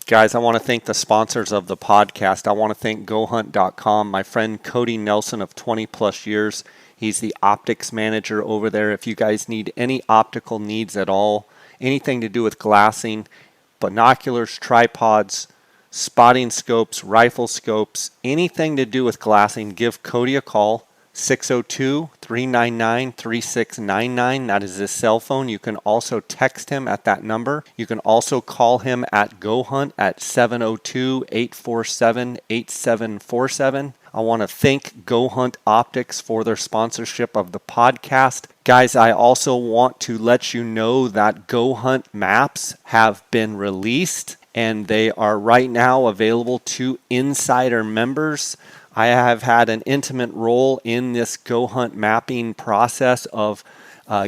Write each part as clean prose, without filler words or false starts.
Guys, I want to thank the sponsors of the podcast. I want to thank GoHunt.com. My friend Cody Nelson of 20 plus years. He's the optics manager over there. If you guys need any optical needs at all, anything to do with glassing, binoculars, tripods, spotting scopes, rifle scopes, anything to do with glassing, give Cody a call. 602-399-3699. That is his cell phone. You can also text him at that number. You can also call him at GoHunt at 702-847-8747. I want to thank GoHunt Optics for their sponsorship of the podcast. Guys, I also want to let you know that GoHunt maps have been released and they are right now available to insider members. I have had an intimate role in this GoHunt mapping process of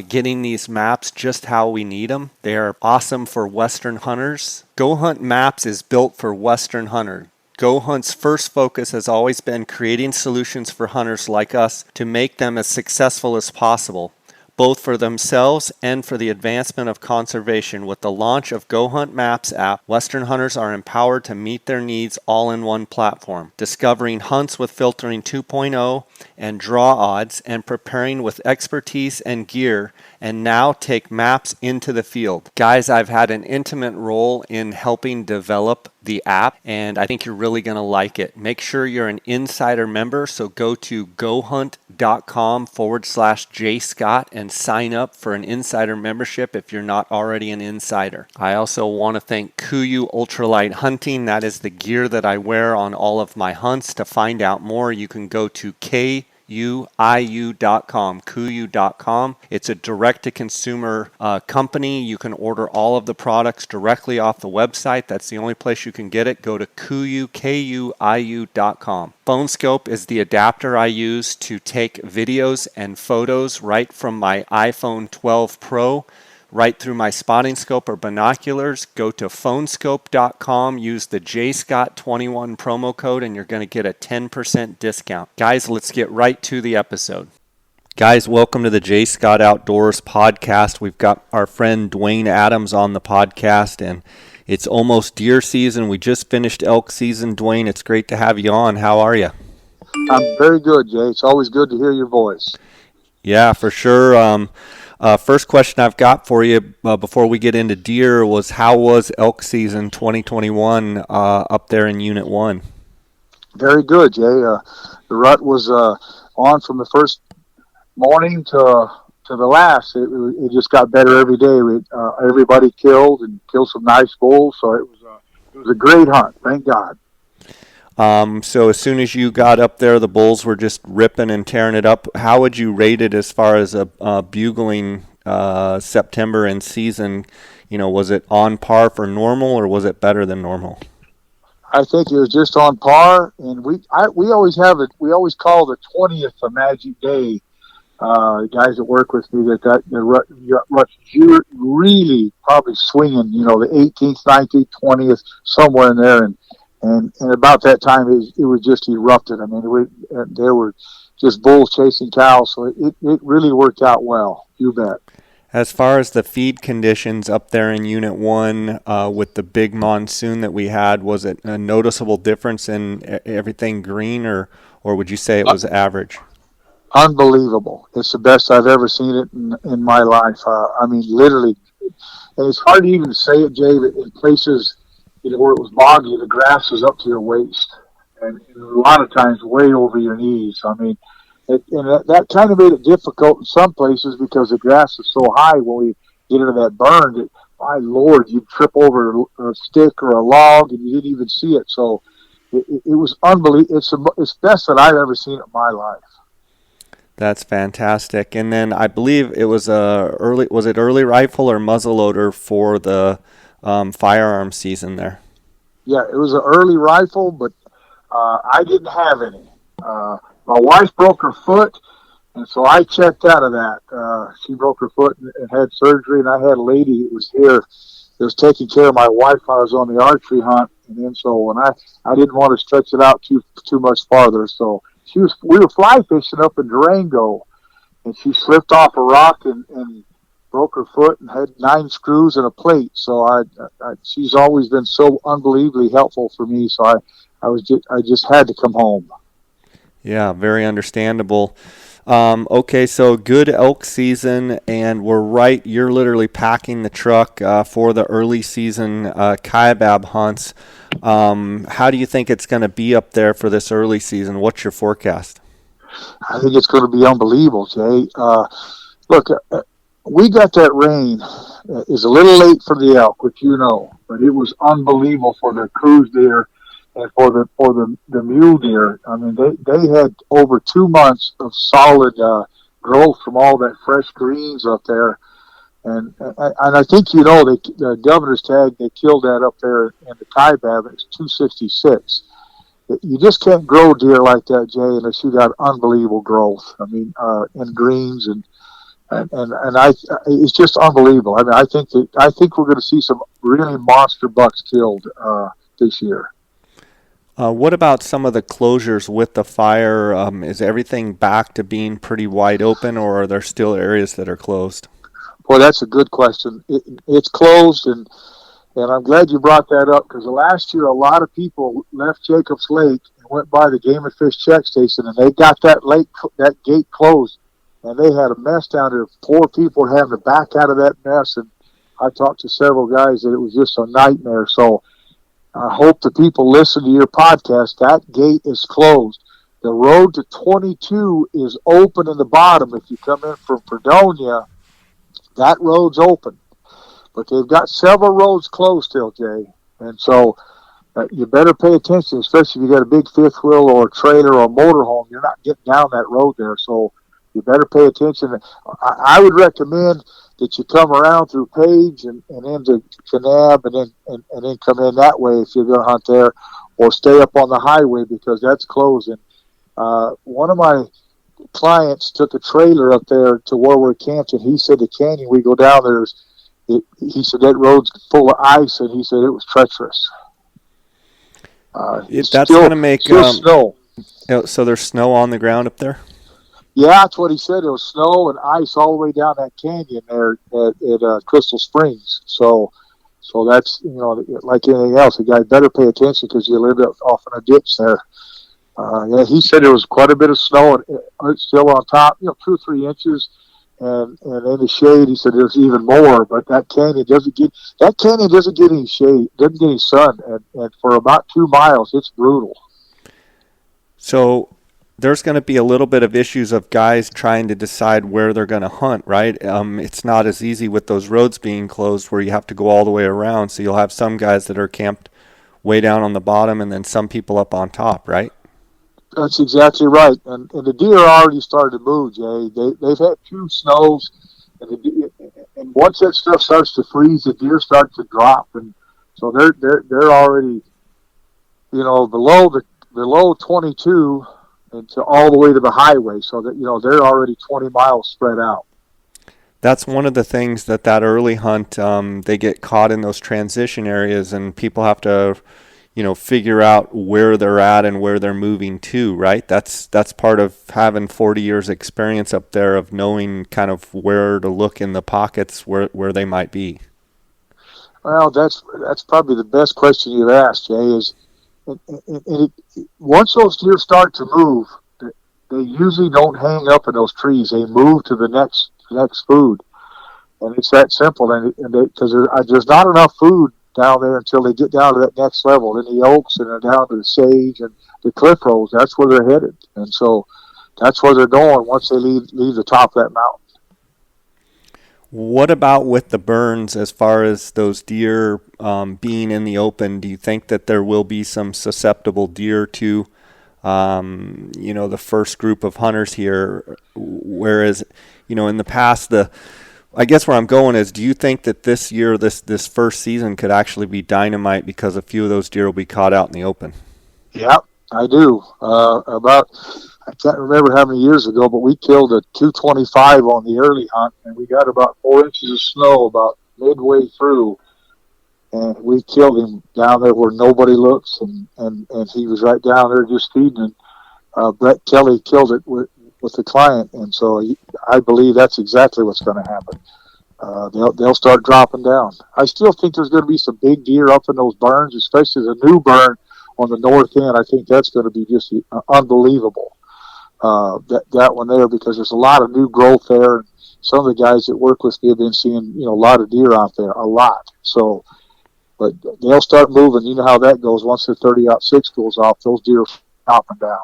getting these maps just how we need them. They are awesome for Western hunters. GoHunt Maps is built for Western hunters. GoHunt's first focus has always been creating solutions for hunters like us to make them as successful as possible, both for themselves and for the advancement of conservation. With the launch of GoHunt Maps app, Western hunters are empowered to meet their needs all in one platform, discovering hunts with filtering 2.0 and draw odds, and preparing with expertise and gear, and now take maps into the field. Guys, I've had an intimate role in helping develop the app, and I think you're really going to like it. Make sure you're an insider member, so go to gohunt.com/JScott and sign up for an insider membership if you're not already an insider. I also want to thank Coues Ultralight Hunting. That is the gear that I wear on all of my hunts. To find out more, you can go to KUIU.com, KUIU.com. It's a direct-to-consumer company. You can order all of the products directly off the website. That's the only place you can get it. Go to KUIU.com. PhoneScope is the adapter I use to take videos and photos right from my iPhone 12 Pro right through my spotting scope or binoculars. Go to phonescope.com, use the JScott21 promo code, and you're going to get a 10% discount. Guys, let's get right to the episode. Guys, welcome to the J. Scott Outdoors podcast. We've got our friend Duwane Adams on the podcast, and it's almost deer season. We just finished elk season. Duwane, it's great to have you on. How are you? I'm very good, Jay. It's always good to hear your voice. Yeah, for sure. First question I've got for you before we get into deer was, how was elk season 2021 up there in Unit 1? Very good, Jay. The rut was on from the first morning to the last. It just got better every day. Everybody killed some nice bulls, so it was a great hunt. Thank God. So as soon as you got up there, the bulls were just ripping and tearing it up. How would you rate it as far as a bugling September in season? You know, was it on par for normal, or was it better than normal? I think it was just on par, and we always have it. We always call the 20th a magic day. Guys that work with me, the rut's really probably swinging. You know, the 18th, 19th, 20th, somewhere in there, and about that time it was just erupted. I mean, there were just bulls chasing cows, so it really worked out well. You bet. As far as the feed conditions up there in Unit 1 with the big monsoon that we had, was it a noticeable difference in everything green, or would you say it was average? Unbelievable. It's the best I've ever seen it in my life. I mean, literally, and it's hard to even say it, Jay, but in places where it was boggy, the grass was up to your waist, and a lot of times way over your knees. I mean, that kind of made it difficult in some places because the grass is so high when we get into that burn that, my Lord, you'd trip over a stick or a log and you didn't even see it. So it was unbelievable. It's the best that I've ever seen in my life. That's fantastic. And then I believe it was early rifle or muzzleloader for the firearm season there? Yeah, it was an early rifle, but I didn't have any. My wife broke her foot, and so I checked out of that. She broke her foot and had surgery, and I had a lady that was here that was taking care of my wife while I was on the archery hunt, and then so when I didn't want to stretch it out too much farther, so we were fly fishing up in Durango, and she slipped off a rock and broke her foot and had 9 screws and a plate. So she's always been so unbelievably helpful for me. So I just had to come home. Yeah, very understandable. Okay, so good elk season, and we're right. You're literally packing the truck for the early season Kaibab hunts. How do you think it's going to be up there for this early season? What's your forecast? I think it's going to be unbelievable, Jay. Look, we got that rain. It's a little late for the elk, which you know, but it was unbelievable for the Coues Deer and for the Mule Deer. I mean, they had over 2 months of solid growth from all that fresh greens up there. And I think you know the governor's tag, they killed that up there in the Kaibab. It's 266. You just can't grow deer like that, Jay, unless you got unbelievable growth. I mean, in greens and it's just unbelievable. I mean, I think we're going to see some really monster bucks killed this year. What about some of the closures with the fire? Is everything back to being pretty wide open, or are there still areas that are closed? Boy, that's a good question. It's closed, and I'm glad you brought that up, because last year a lot of people left Jacobs Lake and went by the Game and Fish check station, and they got that gate closed, and they had a mess down there. 4 people were having to back out of that mess, and I talked to several guys that it was just a nightmare. So I hope the people listen to your podcast. That gate is closed. The road to 22 is open in the bottom. If you come in from Fredonia, that road's open. But they've got several roads closed still, Jay. And so you better pay attention, especially if you got a big fifth wheel or a trailer or a motorhome. You're not getting down that road there. So you better pay attention. I would recommend that you come around through Page and into Kanab and then come in that way if you're going to hunt there, or stay up on the highway because that's closing. One of my clients took a trailer up there to where we're camped, and he said the canyon we go down there he said that road's full of ice, and he said it was treacherous. That's going to make snow. So there's snow on the ground up there? Yeah, that's what he said. It was snow and ice all the way down that canyon there at Crystal Springs. So that's, you know, like anything else, the guy better pay attention because you live off in a ditch there. Yeah, he said there was quite a bit of snow, and it's still on top, 2 or 3 inches. And in the shade, he said there's even more. But that canyon doesn't get any shade, doesn't get any sun, and for about 2 miles, it's brutal. So there's going to be a little bit of issues of guys trying to decide where they're going to hunt, right? It's not as easy with those roads being closed where you have to go all the way around. So you'll have some guys that are camped way down on the bottom, and then some people up on top, right? That's exactly right. And the deer already started to move, Jay. They've had 2 snows, and once that stuff starts to freeze, the deer start to drop, and so they're already, below 22 and to all the way to the highway, so that they're already 20 miles spread out. That's one of the things that early hunt, they get caught in those transition areas, and people have to figure out where they're at and where they're moving to, right? That's part of having 40 years experience up there, of knowing kind of where to look in the pockets where they might be. Well, that's probably the best question you've asked, Jay, is once those deer start to move, they usually don't hang up in those trees. They move to the next food. And it's that simple. And because there's not enough food down there until they get down to that next level. In the oaks and then down to the sage and the cliff rose, that's where they're headed. And so that's where they're going once they leave the top of that mountain. What about with the burns as far as those deer being in the open? Do you think that there will be some susceptible deer to, the first group of hunters here? Whereas, in the past, I guess where I'm going is, do you think that this year, this first season could actually be dynamite because a few of those deer will be caught out in the open? Yeah, I do. I can't remember how many years ago, but we killed a 225 on the early hunt, and we got about 4 inches of snow about midway through, and we killed him down there where nobody looks, and he was right down there just feeding. And Brett Kelly killed it with the client, and so I believe that's exactly what's going to happen. they'll start dropping down. I still think there's going to be some big deer up in those burns, especially the new burn on the north end. I think that's going to be just unbelievable. That one there, because there's a lot of new growth there. Some of the guys that work with me have been seeing a lot of deer out there, a lot. So, but they'll start moving. You know how that goes. Once the 30-06 goes off, those deer up and down.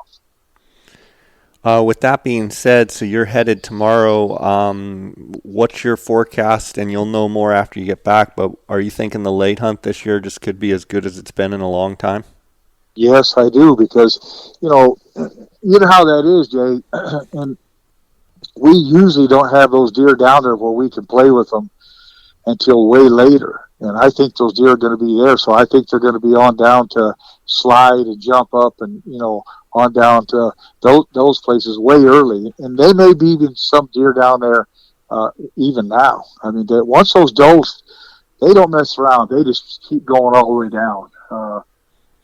With that being said, so you're headed tomorrow. What's your forecast? And you'll know more after you get back, but are you thinking the late hunt this year just could be as good as it's been in a long time? Yes, I do, because, you know how that is, Jay. And we usually don't have those deer down there where we can play with them until way later. And I think those deer are going to be there. So I think they're going to be on down to slide and jump up and, on down to those places way early. And they may be even some deer down there even now. I mean, once those does, they don't mess around. They just keep going all the way down.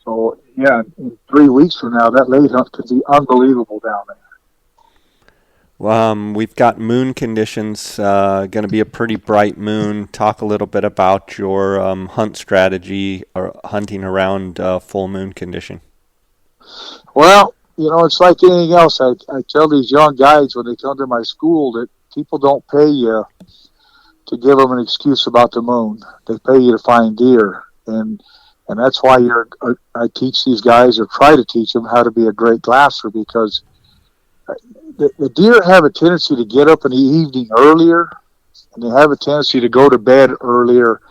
So, yeah, in 3 weeks from now, that late hunt could be unbelievable down there. We've got moon conditions, going to be a pretty bright moon. Talk a little bit about your hunt strategy or hunting around full moon condition. Well, it's like anything else. I tell these young guys when they come to my school that people don't pay you to give them an excuse about the moon. They pay you to find deer. And that's why I teach these guys, or try to teach them, how to be a great glasser, because the deer have a tendency to get up in the evening earlier, and they have a tendency to go to bed earlier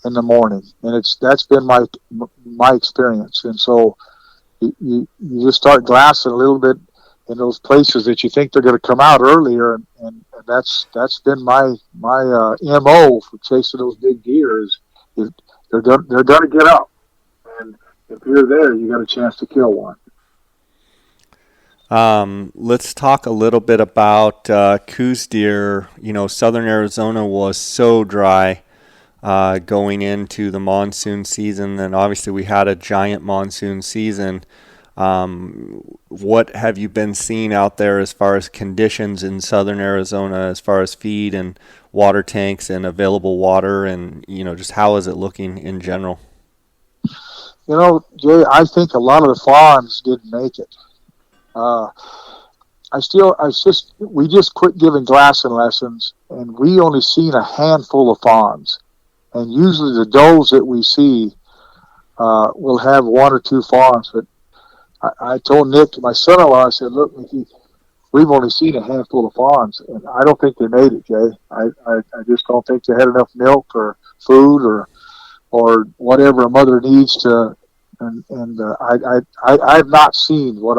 in the morning. And that's been my experience. And so you just start glassing a little bit in those places that you think they're going to come out earlier, and that's been my MO for chasing those big deer. Is they're going to get up, and if you're there, you got a chance to kill one. Let's talk a little bit about Coues Deer. Southern Arizona was so dry going into the monsoon season, and obviously we had a giant monsoon season. What have you been seeing out there as far as conditions in Southern Arizona, as far as feed and water tanks and available water, and just how is it looking in general? Jay, I think a lot of the fawns didn't make it. We just quit giving glassing lessons, and we only seen a handful of fawns. And usually the does that we see will have one or two fawns. But I told Nick, my son-in-law, I said, look, Nicky, we've only seen a handful of fawns, and I don't think they made it, Jay. I just don't think they had enough milk or food or whatever a mother needs to. And I have not seen what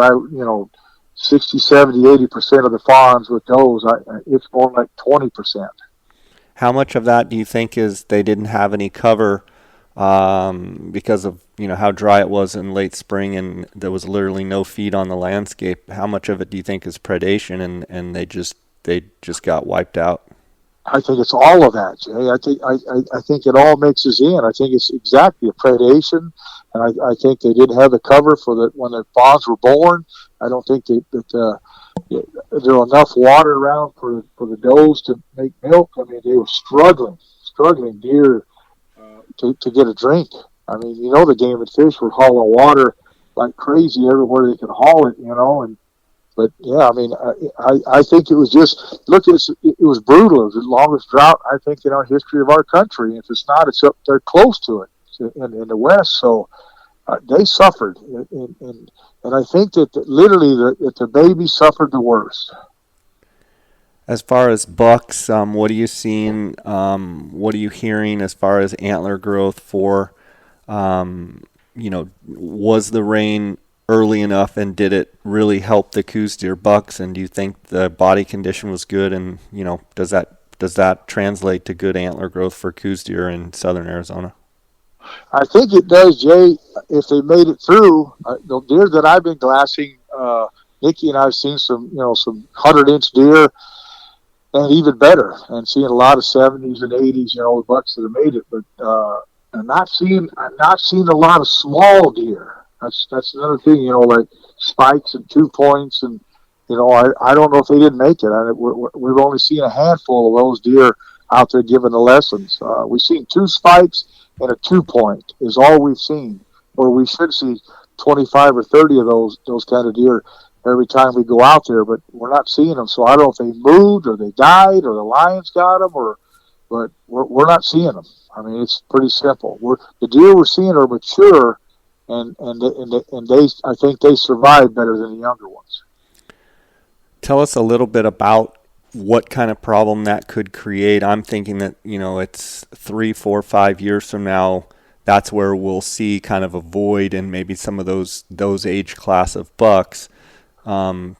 60, 70, 80% of the fawns with those. It's more like 20%. How much of that do you think is they didn't have any cover because of how dry it was in late spring and there was literally no feed on the landscape? How much of it do you think is predation and they just got wiped out? I think it's all of that, Jay. I think it all mixes in. I think it's exactly a predation, and I think they didn't have the cover when the fawns were born. I don't think that there was enough water around for the does to make milk. I mean, they were struggling deer to get a drink. I mean, the game and fish were hauling water like crazy everywhere they could haul it, But yeah, I mean, I think it was just it was brutal. It was the longest drought I think in our history of our country. If it's not, it's up there close to it in the West. So they suffered, and I think that literally the baby suffered the worst. As far as bucks, what are you seeing? What are you hearing as far as antler growth for? Was the rain early enough, and did it really help the Coues Deer bucks? And do you think the body condition was good? And does that translate to good antler growth for Coues Deer in Southern Arizona? I think it does, Jay. If they made it through, the deer that I've been glassing, Nikki and I've seen some 100-inch deer, and even better, and seeing a lot of 70s and 80s, the bucks that have made it. But I'm not seeing a lot of small deer. That's another thing, like spikes and 2 points, and I don't know if they didn't make it. We've only seen a handful of those deer out there giving the lessons. We've seen 2 spikes and a 2-point is all we've seen, or we should see 25 or 30 of those kind of deer every time we go out there, but we're not seeing them. So I don't know if they moved or they died or the lions got them, but we're not seeing them. I mean, it's pretty simple. The deer we're seeing are mature, and they I think they survive better than the younger ones. Tell us a little bit about what kind of problem that could create. I'm thinking that, it's 3, 4, 5 years from now, that's where we'll see kind of a void in maybe some of those age class of bucks. Tell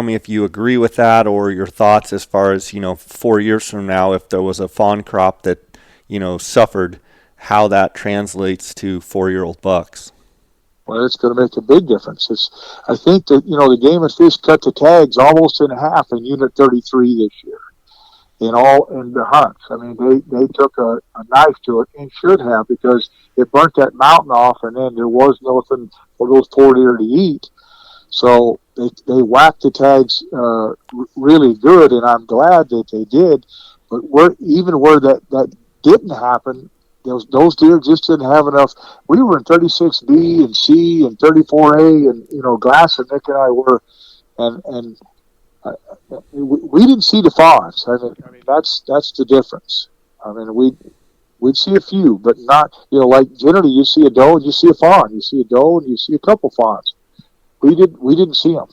me if you agree with that, or your thoughts as far as, 4 years from now, if there was a fawn crop that, suffered, how that translates to 4-year-old bucks. Well, it's going to make a big difference. I think that, the Game and Fish cut the tags almost in half in Unit 33 this year in the hunts. I mean, they took a knife to it, and should have, because it burnt that mountain off, and then there was nothing for those poor deer to eat. So they whacked the tags really good, and I'm glad that they did. But where that didn't happen, those deer just didn't have enough. We were in 36B and C and 34A, and Glass and Nick and I were, and we didn't see the fawns. I mean that's the difference. I mean we'd see a few, but not like generally you see a doe and you see a fawn, you see a doe and you see a couple fawns. We didn't see them.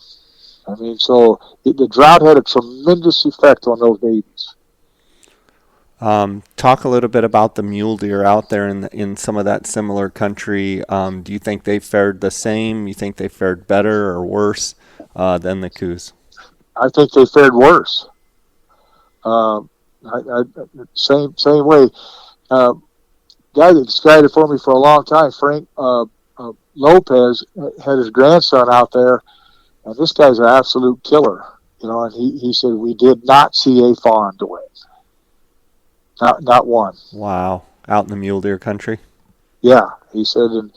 I mean, so the drought had a tremendous effect on those babies. Talk a little bit about the mule deer out there in some of that similar country. Do you think they fared the same? You think they fared better or worse than the Coues? I think they fared worse. Same way. Guy that guided for me for a long time, Frank Lopez, had his grandson out there, and this guy's an absolute killer. And he said we did not see a fawn, Duwane. Not one. Wow. Out in the mule deer country? Yeah. He said, and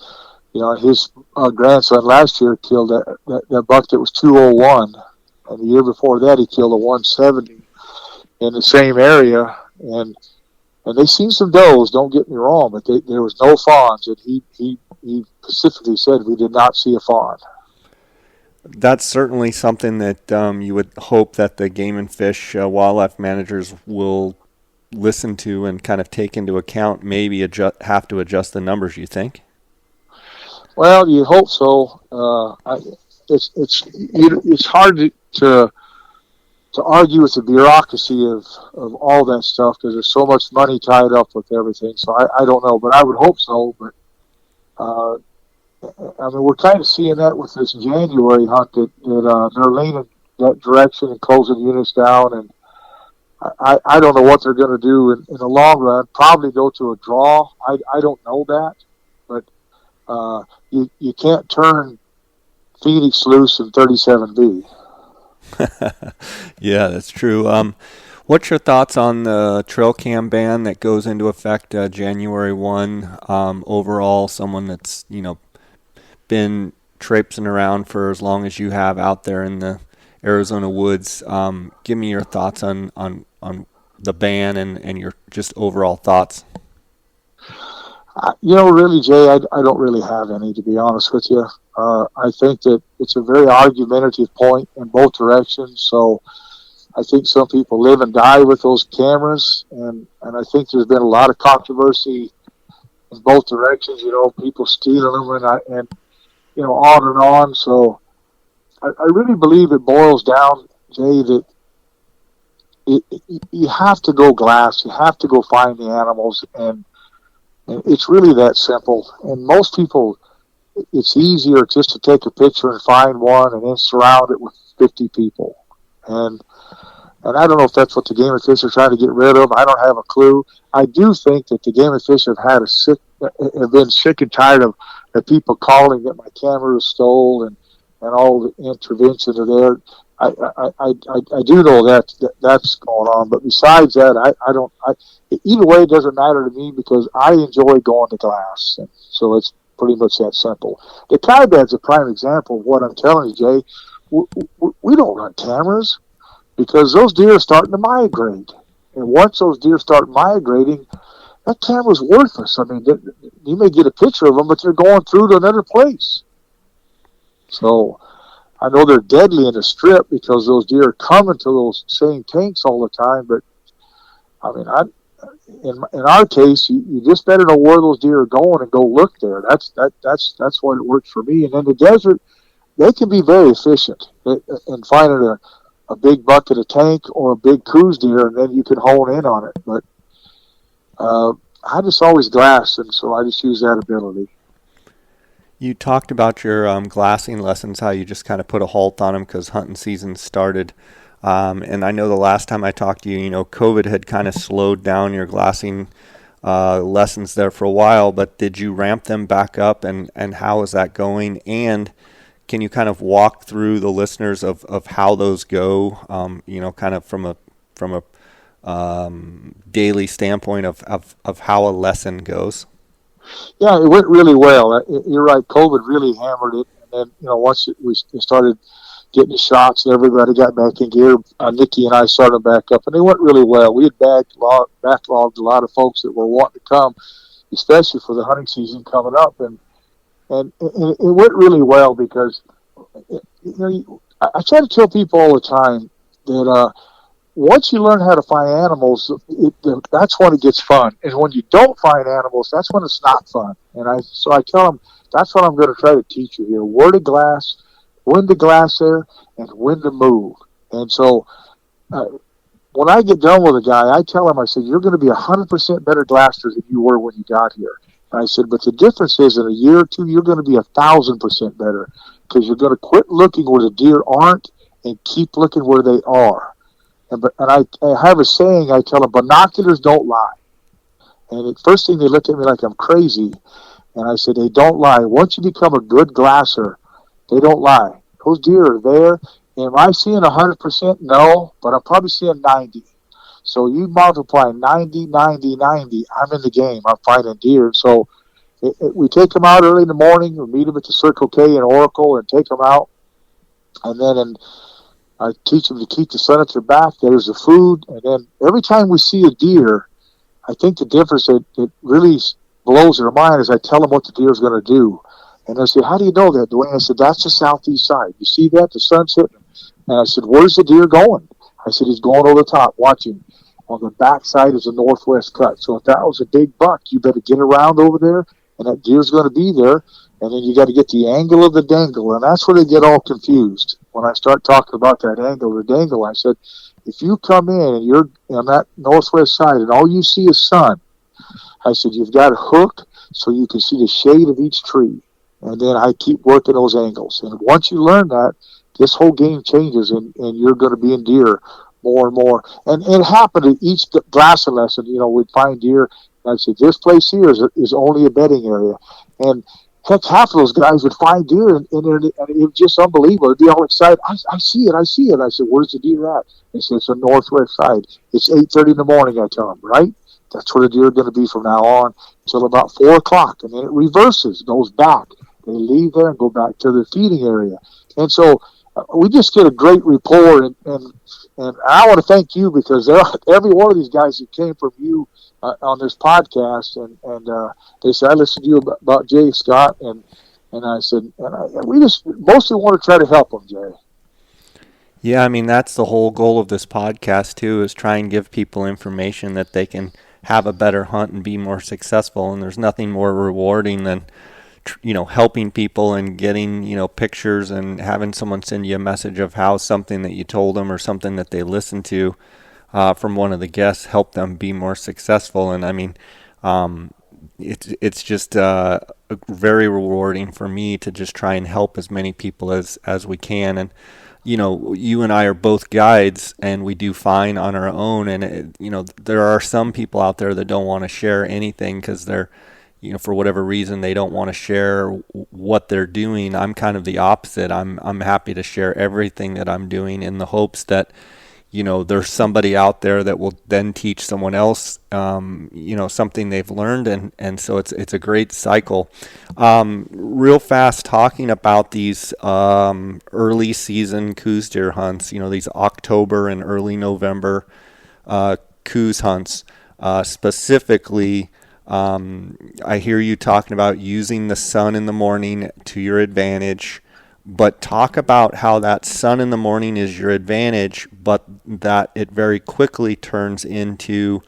his grandson last year killed that buck that was 201, and the year before that he killed a 170 in the same area, and they seen some does, don't get me wrong, but there was no fawns, and he specifically said we did not see a fawn. That's certainly something that you would hope that the Game and Fish wildlife managers will listen to and kind of take into account, maybe have to adjust the numbers, you think? Well, you hope so. It's hard to argue with the bureaucracy of all that stuff, because there's so much money tied up with everything. So I don't know, but I would hope so. But I mean, we're kind of seeing that with this January hunt that they're leaning that direction and closing units down, and I don't know what they're going to do in the long run. Probably go to a draw. I don't know that, but you can't turn Phoenix loose in 37B. Yeah, that's true. What's your thoughts on the trail cam ban that goes into effect January 1? Overall, someone that's been traipsing around for as long as you have out there in the Arizona woods. Give me your thoughts on the ban and your just overall thoughts. Really, Jay, I don't really have any, to be honest with you. I think that it's a very argumentative point in both directions. So I think some people live and die with those cameras, and I think there's been a lot of controversy in both directions. People stealing them and on and on. So I really believe it boils down, Jay, that you have to go glass. You have to go find the animals, and it's really that simple. And most people, it's easier just to take a picture and find one and then surround it with 50 people. And I don't know if that's what the Game and Fish are trying to get rid of. I don't have a clue. I do think that the Game and Fish have been sick and tired of people calling that my camera was stolen and all the interventions are there. I do know that's going on, but besides that, either way, it doesn't matter to me, because I enjoy going to glass, and so it's pretty much that simple. The Kaibab's a prime example of what I'm telling you, Jay. We don't run cameras because those deer are starting to migrate, And once those deer start migrating, that camera's worthless. I mean, you may get a picture of them, but they're going through to another place. So I know they're deadly in the strip because those deer are coming to those same tanks all the time. But I mean, in our case, you just better know where those deer are going and go look there. That's what it works for me. And in the desert, they can be very efficient in finding a big buck at a tank or a big Coues deer, and then you can hone in on it. But I just always glass, and so I just use that ability. You talked about your glassing lessons, how you just kind of put a halt on them because hunting season started. And I know the last time I talked to you, COVID had kind of slowed down your glassing lessons there for a while, but did you ramp them back up, and how is that going? And can you kind of walk through the listeners of how those go, kind of from a daily standpoint of how a lesson goes? Yeah, it went really well. You're right. COVID really hammered it. And then, once we started getting the shots and everybody got back in gear, Nikki and I started back up, and they went really well. We had backlogged a lot of folks that were wanting to come, especially for the hunting season coming up. And it went really well because, I try to tell people all the time that once you learn how to find animals, that's when it gets fun. And when you don't find animals, that's when it's not fun. So I tell them, that's what I'm going to try to teach you here. Where to glass, when to glass there, and when to move. And so when I get done with a guy, I tell him, I said, you're going to be 100% better glasser than you were when you got here. And I said, but the difference is in a year or two, you're going to be 1,000% better because you're going to quit looking where the deer aren't and keep looking where they are. And I have a saying, I tell them, binoculars don't lie. And the first thing they look at me like I'm crazy. And I said, they don't lie. Once you become a good glasser, they don't lie. Those deer are there. Am I seeing 100%? No, but I'm probably seeing 90. So you multiply 90, 90, 90, I'm in the game. I'm finding deer. So we take them out early in the morning. We meet them at the Circle K in Oracle and take them out. And then I teach them to keep the sun at their back. There's the food. And then every time we see a deer, I think the difference that really blows their mind is I tell them what the deer is going to do. And they say, how do you know that, Duwane? I said, that's the southeast side. You see that? The sun's hitting him. And I said, where's the deer going? I said, he's going over the top. Watch him. On the back side is a northwest cut. So if that was a big buck, you better get around over there, and that deer's going to be there. And then you got to get the angle of the dangle. And that's where they get all confused. When I start talking about that angle or dangle, I said, if you come in and you're on that northwest side and all you see is sun, I said, you've got a hook so you can see the shade of each tree. And then I keep working those angles. And once you learn that, this whole game changes, and you're going to be in deer more and more. And it happened at each glassing lesson. We'd find deer, and I'd say, this place here is only a bedding area. And heck, half of those guys would find deer, and it was just unbelievable. They'd be all excited. I see it. I see it. I said, where's the deer at? They said, it's the northwest side. It's 8:30 in the morning, I tell them, right? That's where the deer are going to be from now on until about 4 o'clock. And then it reverses, goes back. They leave there and go back to their feeding area. And so we just get a great rapport. And I want to thank you because every one of these guys that came from you on this podcast, and they said, I listened to you about Jay Scott, and I said, we just mostly want to try to help them, Jay. Yeah, I mean, that's the whole goal of this podcast, too, is try and give people information that they can have a better hunt and be more successful. And there's nothing more rewarding than helping people and getting, pictures and having someone send you a message of how something that you told them or something that they listened to from one of the guests helped them be more successful. And I mean, it's just very rewarding for me to just try and help as many people as we can. And you and I are both guides, and we do fine on our own. And there are some people out there that don't want to share anything because they're for whatever reason, they don't want to share what they're doing. I'm kind of the opposite. I'm happy to share everything that I'm doing in the hopes that, there's somebody out there that will then teach someone else, something they've learned. And so it's a great cycle. Real fast, talking about these early season Coues deer hunts, these October and early November Coues hunts, specifically. I hear you talking about using the sun in the morning to your advantage, but talk about how that sun in the morning is your advantage, but that it very quickly turns into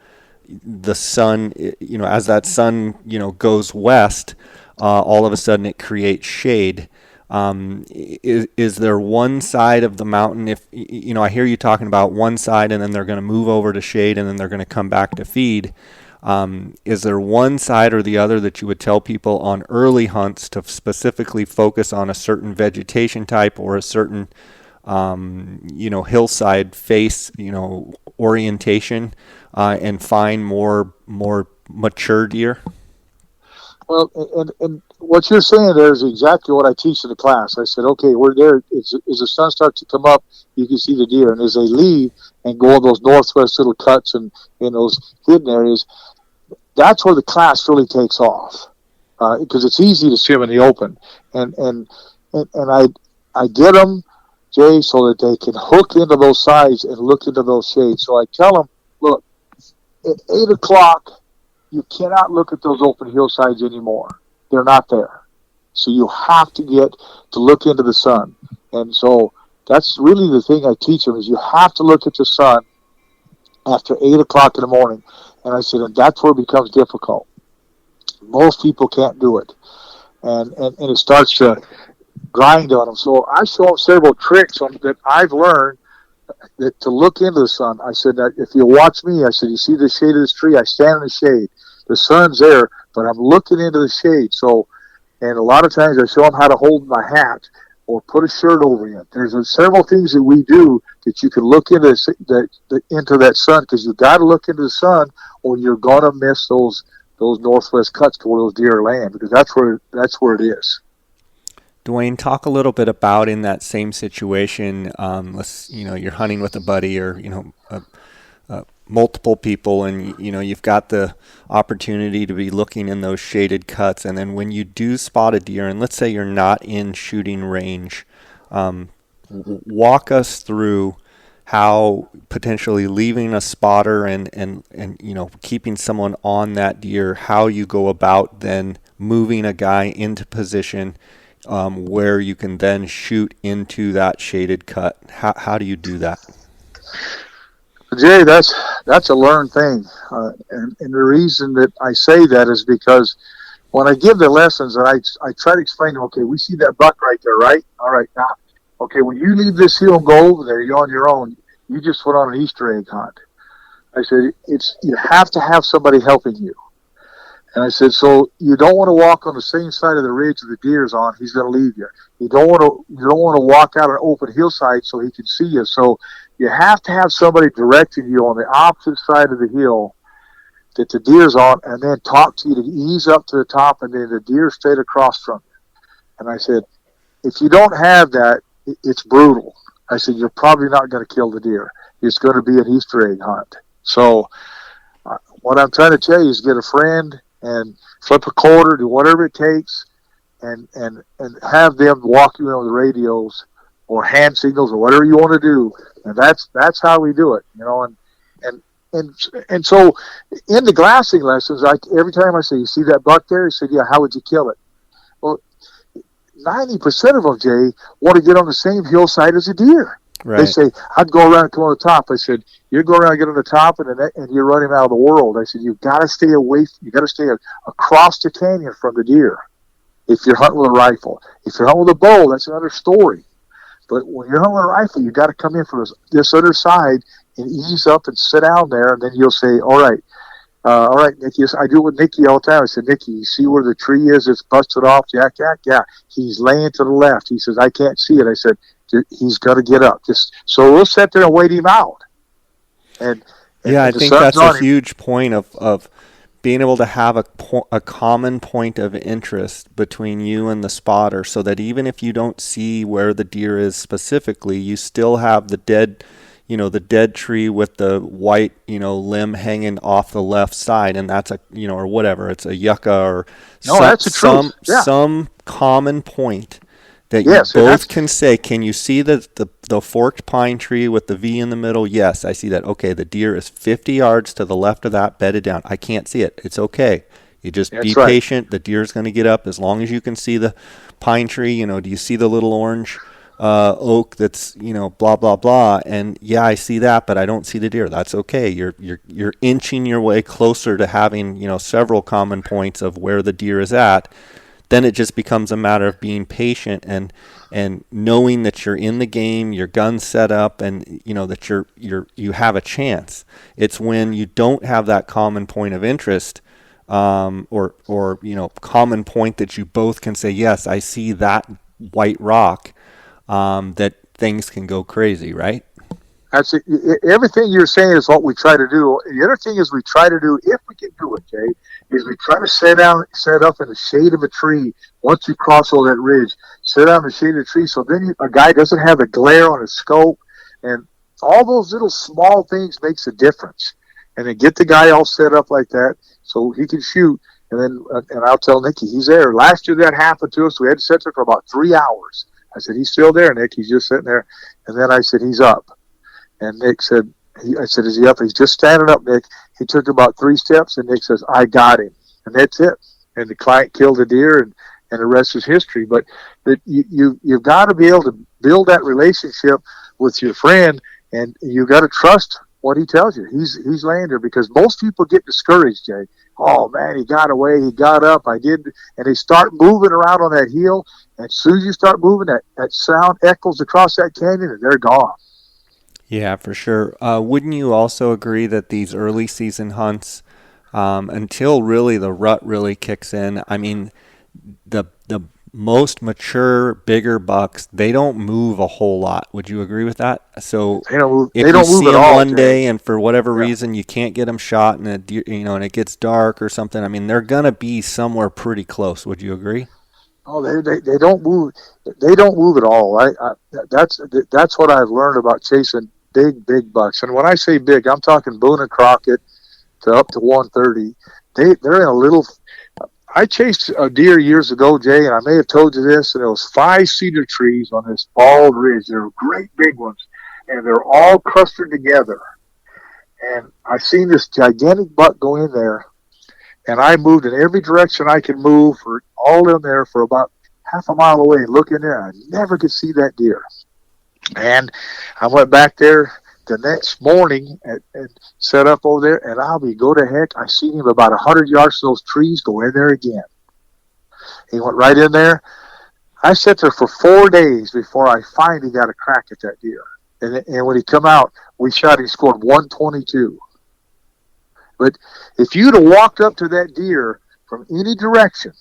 the sun, as that sun, goes west, all of a sudden it creates shade. Is there one side of the mountain, if, I hear you talking about one side and then they're going to move over to shade and then they're going to come back to feed. Is there one side or the other that you would tell people on early hunts to specifically focus on a certain vegetation type or a certain, hillside face, orientation, and find more mature deer? Well, and what you're saying there is exactly what I teach in the class. I said, okay, we're there. As the sun starts to come up, you can see the deer. And as they leave and go in those northwest little cuts and in those hidden areas, that's where the class really takes off, because it's easy to see them in the open. And I get them, Jay, so that they can hook into those sides and look into those shades. So I tell them, look, at 8 o'clock, you cannot look at those open hillsides anymore. They're not there. So you have to get to look into the sun. And so that's really the thing I teach them, is you have to look at the sun after 8 o'clock in the morning. And I said, and that's where it becomes difficult. Most people can't do it. And it starts to grind on them. So I show them several tricks that I've learned that to look into the sun. I said, that if you watch me, I said, you see the shade of this tree? I stand in the shade. The sun's there, but I'm looking into the shade. So, and a lot of times I show them how to hold my hat or put a shirt over it. There's several things that we do that you can look into into that sun, because you got to look into the sun or you're gonna miss those northwest cuts to where those deer land, because that's where it is. Duwane, talk a little bit about in that same situation. You're hunting with a buddy or multiple people, and you've got the opportunity to be looking in those shaded cuts, and then when you do spot a deer, and let's say you're not in shooting range, walk us through how potentially leaving a spotter and keeping someone on that deer, how you go about then moving a guy into position where you can then shoot into that shaded cut. How do you do that? Jay, that's a learned thing, and the reason that I say that is because when I give the lessons, and I try to explain, okay, we see that buck right there, right? All right, now, okay, when you leave this hill and go over there, you're on your own. You just went on an Easter egg hunt. I said, you have to have somebody helping you. And I said, so you don't want to walk on the same side of the ridge that the deer's on. He's going to leave you. You don't want to walk out an open hillside so he can see you. So you have to have somebody directing you on the opposite side of the hill that the deer's on, and then talk to you to ease up to the top, and then the deer straight across from you. And I said, if you don't have that, it's brutal. I said, you're probably not going to kill the deer. It's going to be an Easter egg hunt. So what I'm trying to tell you is get a friend and flip a quarter, do whatever it takes, and have them walk you on the radios or hand signals or whatever you want to do. And that's how we do it, and so in the glassing lessons, every time I say, you see that buck there? He said, yeah, how would you kill it? Well, 90% of them, Jay, want to get on the same hillside as a deer. Right. They say, I'd go around and come on the top. I said, you go around and get on the top, and you run him out of the world. I said, you've got to stay away. You got to stay across the canyon from the deer if you're hunting with a rifle. If you're hunting with a bow, that's another story. But when you're hunting with a rifle, you got to come in from this other side and ease up and sit down there, and then you'll say, all right, Nicky. I do it with Nicky all the time. I said, Nicky, you see where the tree is? It's busted off. Yeah. He's laying to the left. He says, I can't see it. I said, he's got to get up. So we'll sit there and wait him out. And I think that's a huge point of being able to have a common point of interest between you and the spotter, so that even if you don't see where the deer is specifically, you still have the dead tree with the white, limb hanging off the left side, and that's or whatever, it's a yucca or that's a truth. Yeah. Some common point that you both can say, can you see the forked pine tree with the V in the middle? Yes, I see that. Okay, the deer is 50 yards to the left of that, bedded down. I can't see it. It's okay. You just be patient. The deer's going to get up as long as you can see the pine tree. Do you see the little orange oak that's, blah, blah, blah. And yeah, I see that, but I don't see the deer. That's okay. You're inching your way closer to having, several common points of where the deer is at. Then it just becomes a matter of being patient and knowing that you're in the game, your gun's set up, and that you have a chance. It's when you don't have that common point of interest, or common point that you both can say, yes, I see that white rock, that things can go crazy, right? That's it. Everything you're saying is what we try to do. The other thing is we try to do, if we can do it, Jay, is we try to set up in the shade of a tree. Once you cross over that ridge, sit down in the shade of the tree, so then a guy doesn't have a glare on his scope, and all those little small things makes a difference. And then get the guy all set up like that so he can shoot. And then and I'll tell Nicky he's there. Last year that happened to us. We had to sit there for about 3 hours. I said, he's still there, Nick. He's just sitting there. And then I said, he's up. And Nick said, I said, is he up? He's just standing up, Nick. He took about 3 steps, and Nick says, I got him. And that's it. And the client killed a deer, and the rest is history. But you've got to be able to build that relationship with your friend, and you've got to trust what he tells you. He's laying there, because most people get discouraged, Jay. Oh, man, he got away. He got up. I did. And they start moving around on that hill. And as soon as you start moving, that sound echoes across that canyon, and they're gone. Yeah, for sure. Wouldn't you also agree that these early season hunts, until really the rut really kicks in, I mean, the most mature, bigger bucks, they don't move a whole lot. Would you agree with that? So they don't move, if you see them one day and for whatever reason you can't get them shot, and and it gets dark or something, I mean, they're gonna be somewhere pretty close. Would you agree? Oh, they don't move. They don't move at all. That's what I've learned about chasing big bucks. And when I say big, I'm talking Boone and Crockett to up to 130. They're in a little. I chased a deer years ago, Jay, and I may have told you this. And there was 5 cedar trees on this bald ridge. They're great big ones, and they're all clustered together. And I seen this gigantic buck go in there. And I moved in every direction I could move, for all in there for about half a mile away, looking there. I never could see that deer. And I went back there the next morning and set up over there, and go to heck, I seen him about 100 yards from those trees go in there again. He went right in there. I sat there for 4 days before I finally got a crack at that deer. And when he come out, we shot, he scored 122. But if you'd have walked up to that deer from any direction,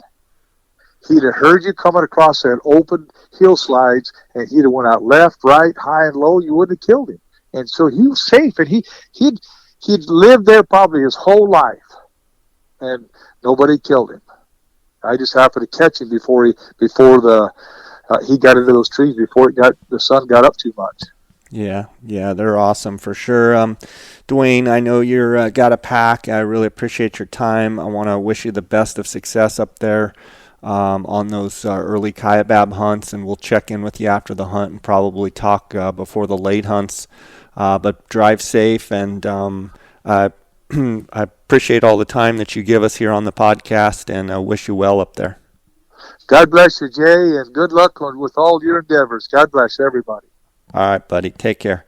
he'd have heard you coming across that open hillsides, and he'd have went out left, right, high, and low. You wouldn't have killed him. And so he was safe, and he'd lived there probably his whole life, and nobody killed him. I just happened to catch him before he got into those trees, before the sun got up too much. Yeah, they're awesome for sure. Duwane, I know you're got a pack. I really appreciate your time. I want to wish you the best of success up there on those early Kaibab hunts, and we'll check in with you after the hunt and probably talk before the late hunts. But drive safe, and I appreciate all the time that you give us here on the podcast, and I wish you well up there. God bless you, Jay, and good luck with all your endeavors. God bless everybody. All right, buddy. Take care.